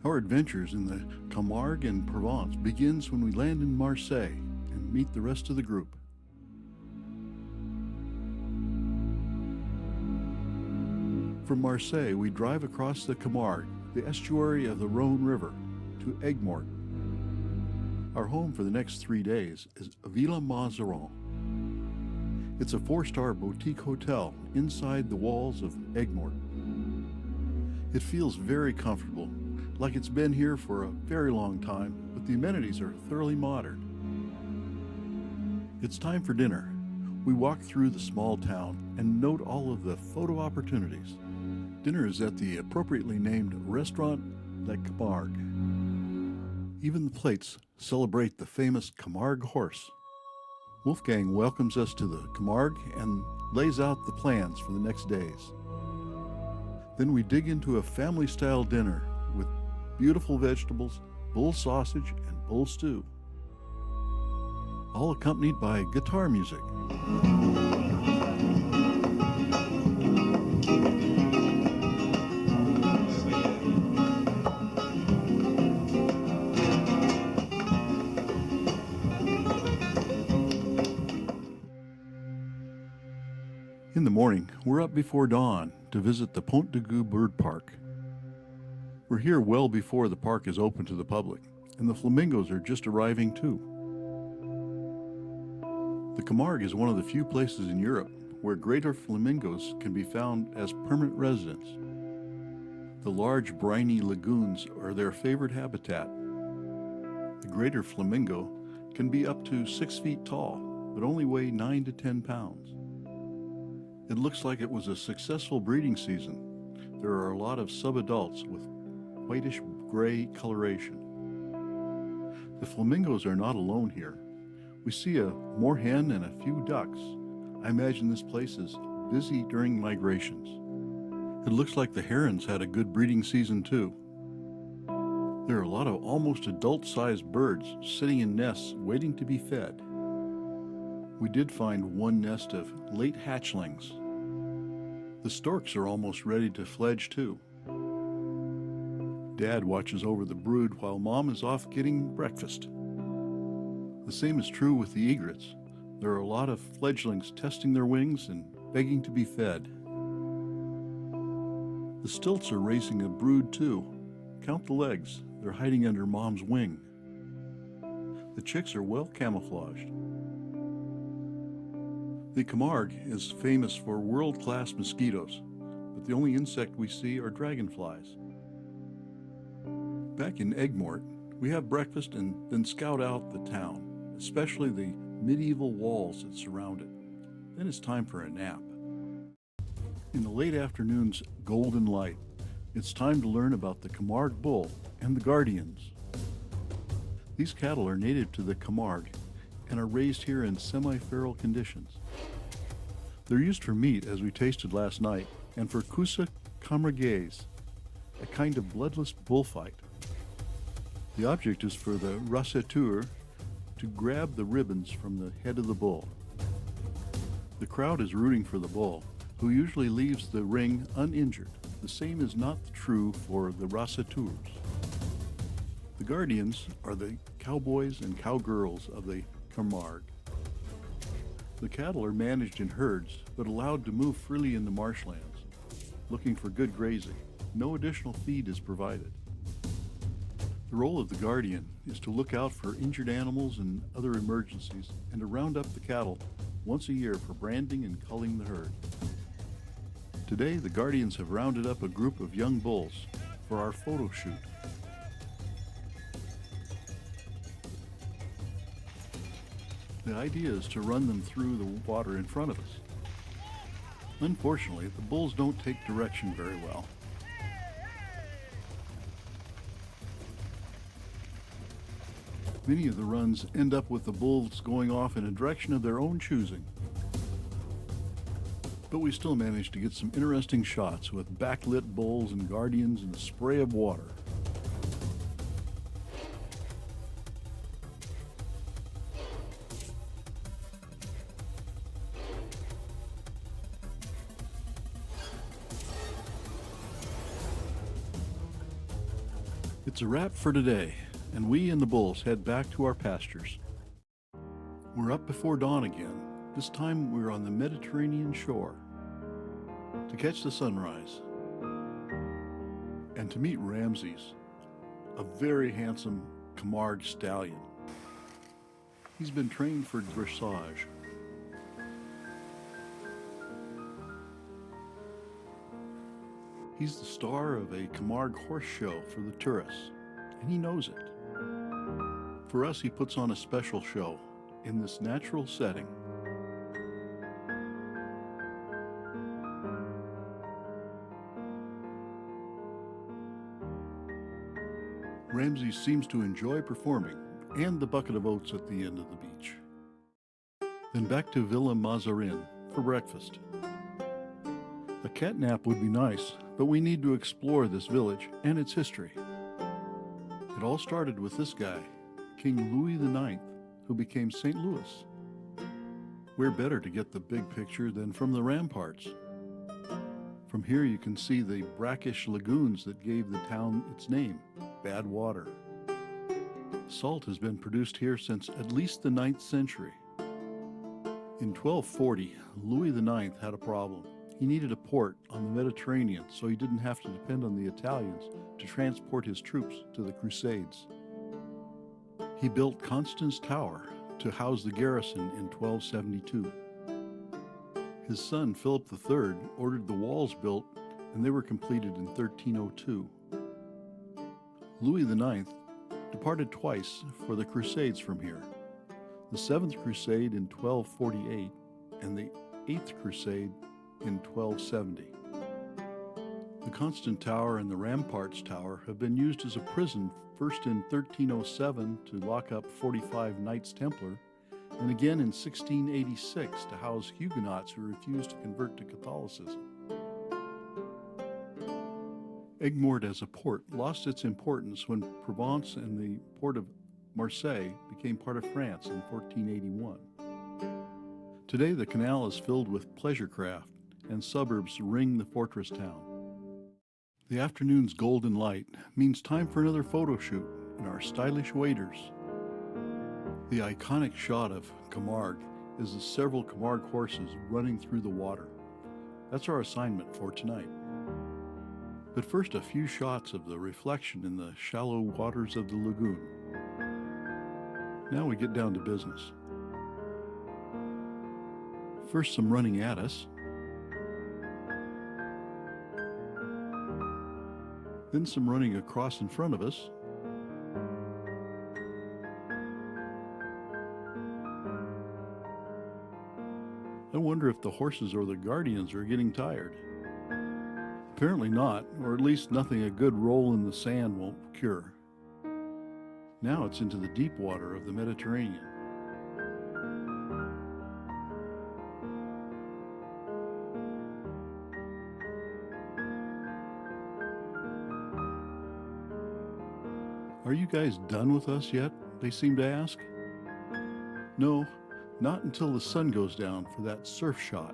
Our adventures in the Camargue and Provence begins when we land in Marseille and meet the rest of the group. From Marseille, we drive across the Camargue, the estuary of the Rhône River, to Aigues Mortes. Our home for the next 3 days is Villa Mazarin. It's a 4-star boutique hotel inside the walls of Aigues Mortes. It feels very comfortable, like it's been here for a very long time, but the amenities are thoroughly modern. It's time for dinner. We walk through the small town and note all of the photo opportunities. Dinner is at the appropriately named Restaurant Le Camargue. Even the plates celebrate the famous Camargue horse. Wolfgang welcomes us to the Camargue and lays out the plans for the next days. Then we dig into a family-style dinner with beautiful vegetables, bull sausage, and bull stew, all accompanied by guitar music. In the morning, we're up before dawn to visit the Pont bird park. We're here well before the park is open to the public, and the flamingos are just arriving too. The Camargue is one of the few places in Europe where greater flamingos can be found as permanent residents. The large briny lagoons are their favorite habitat. The greater flamingo can be up to 6 feet tall, but only weigh 9 to 10 pounds. It looks like it was a successful breeding season. There are a lot of subadults with whitish gray coloration. The flamingos are not alone here. We see a moorhen and a few ducks. I imagine this place is busy during migrations. It looks like the herons had a good breeding season too. There are a lot of almost adult-sized birds sitting in nests waiting to be fed. We did find one nest of late hatchlings. The storks are almost ready to fledge too. Dad watches over the brood while Mom is off getting breakfast. The same is true with the egrets. There are a lot of fledglings testing their wings and begging to be fed. The stilts are raising a brood too. Count the legs. They're hiding under Mom's wing. The chicks are well camouflaged. The Camargue is famous for world-class mosquitoes, but the only insect we see are dragonflies. Back in Aigues Mortes, we have breakfast and then scout out the town, especially the medieval walls that surround it. Then it's time for a nap. In the late afternoon's golden light, it's time to learn about the Camargue bull and the guardians. These cattle are native to the Camargue and are raised here in semi-feral conditions. They're used for meat, as we tasted last night, and for courses camarguaises, a kind of bloodless bullfight. The object is for the raseteur to grab the ribbons from the head of the bull. The crowd is rooting for the bull, who usually leaves the ring uninjured. The same is not true for the raseteurs. The guardians are the cowboys and cowgirls of the Camargue. The cattle are managed in herds, but allowed to move freely in the marshlands, looking for good grazing. No additional feed is provided. The role of the guardian is to look out for injured animals and other emergencies and to round up the cattle once a year for branding and culling the herd. Today, the guardians have rounded up a group of young bulls for our photo shoot. The idea is to run them through the water in front of us. Unfortunately, the bulls don't take direction very well. Many of the runs end up with the bulls going off in a direction of their own choosing. But we still managed to get some interesting shots with backlit bulls and guardians and a spray of water. It's a wrap for today, and we and the bulls head back to our pastures. We're up before dawn again. This time we're on the Mediterranean shore to catch the sunrise and to meet Ramses, a very handsome Camargue stallion. He's been trained for dressage. He's the star of a Camargue horse show for the tourists, and he knows it. For us, he puts on a special show in this natural setting. Ramses seems to enjoy performing, and the bucket of oats at the end of the beach. Then back to Villa Mazarin for breakfast. A cat nap would be nice, but we need to explore this village and its history. It all started with this guy, King Louis IX, who became St. Louis. Where better to get the big picture than from the ramparts? From here you can see the brackish lagoons that gave the town its name, Bad Water. Salt has been produced here since at least the 9th century. In 1240, Louis IX had a problem. He needed a port on the Mediterranean so he didn't have to depend on the Italians to transport his troops to the Crusades. He built Constance Tower to house the garrison in 1272. His son, Philip III, ordered the walls built, and they were completed in 1302. Louis IX departed twice for the Crusades from here. The 7th Crusade in 1248 and the 8th Crusade in 1270. The Constance Tower and the Ramparts Tower have been used as a prison first in 1307 to lock up 45 Knights Templar, and again in 1686 to house Huguenots who refused to convert to Catholicism. Aigues Mortes as a port lost its importance when Provence and the port of Marseille became part of France in 1481. Today the canal is filled with pleasure craft, and suburbs ring the fortress town. The afternoon's golden light means time for another photo shoot in our stylish waders. The iconic shot of Camargue is the several Camargue horses running through the water. That's our assignment for tonight. But first, a few shots of the reflection in the shallow waters of the lagoon. Now we get down to business. First, some running at us. Then some running across in front of us. I wonder if the horses or the guardians are getting tired. Apparently not, or at least nothing a good roll in the sand won't cure. Now it's into the deep water of the Mediterranean. Are you guys done with us yet? They seem to ask. No, not until the sun goes down for that surf shot.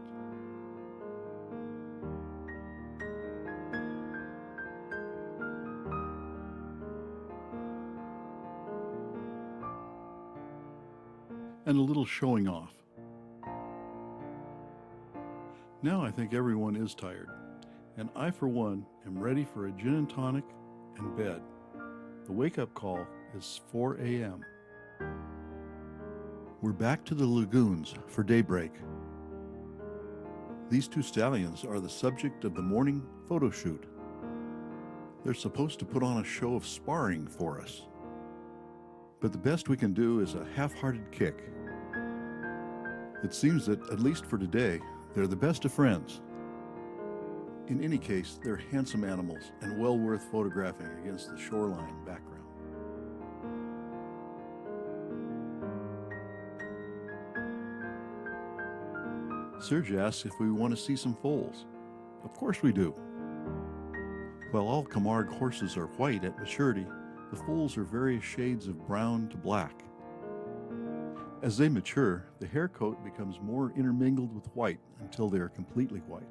And a little showing off. Now I think everyone is tired, and I for one am ready for a gin and tonic and bed. The wake-up call is 4 a.m. We're back to the lagoons for daybreak. These two stallions are the subject of the morning photo shoot. They're supposed to put on a show of sparring for us. But the best we can do is a half-hearted kick. It seems that, at least for today, they're the best of friends. In any case, they're handsome animals and well worth photographing against the shoreline background. Serge asks if we want to see some foals. Of course we do. While all Camargue horses are white at maturity, the foals are various shades of brown to black. As they mature, the hair coat becomes more intermingled with white until they are completely white.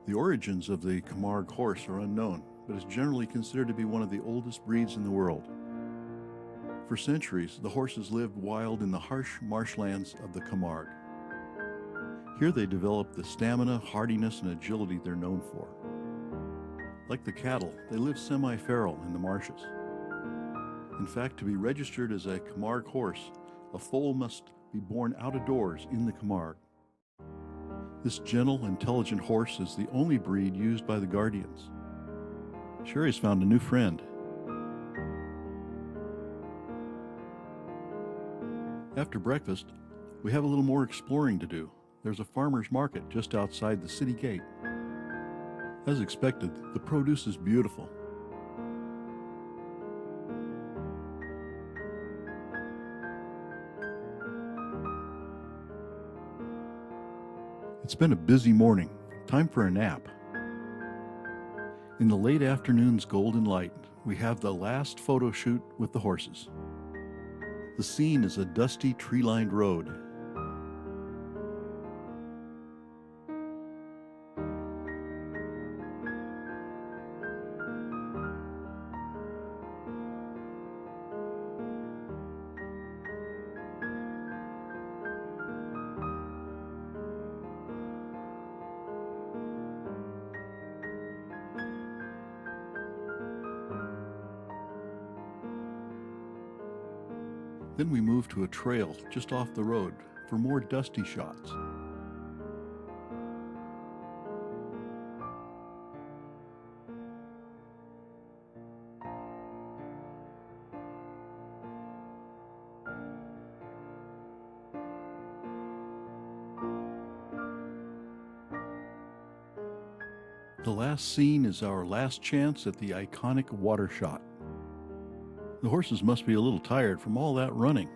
The origins of the Camargue horse are unknown, but is generally considered to be one of the oldest breeds in the world. For centuries, the horses lived wild in the harsh marshlands of the Camargue. Here they developed the stamina, hardiness, and agility they're known for. Like the cattle, they live semi-feral in the marshes. In fact, to be registered as a Camargue horse, a foal must be born out of doors in the Camargue. This gentle, intelligent horse is the only breed used by the Guardians. Sherry's found a new friend. After breakfast, we have a little more exploring to do. There's a farmer's market just outside the city gate. As expected, the produce is beautiful. It's been a busy morning. Time for a nap. In the late afternoon's golden light, we have the last photo shoot with the horses. The scene is a dusty, tree-lined road. Then we move to a trail just off the road for more dusty shots. The last scene is our last chance at the iconic water shot. The horses must be a little tired from all that running.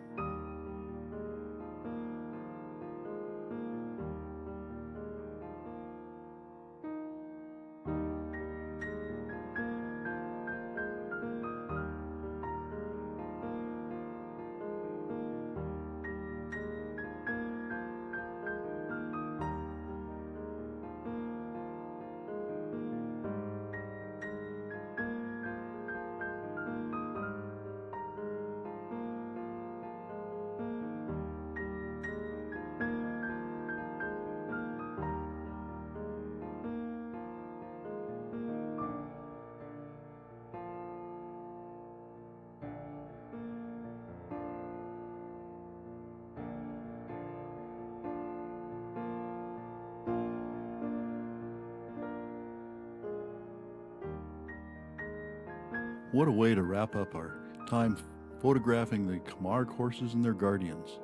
What a way to wrap up our time photographing the Camargue horses and their guardians.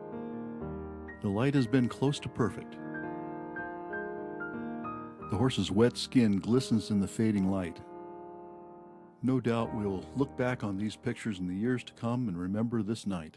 The light has been close to perfect. The horse's wet skin glistens in the fading light. No doubt we'll look back on these pictures in the years to come and remember this night.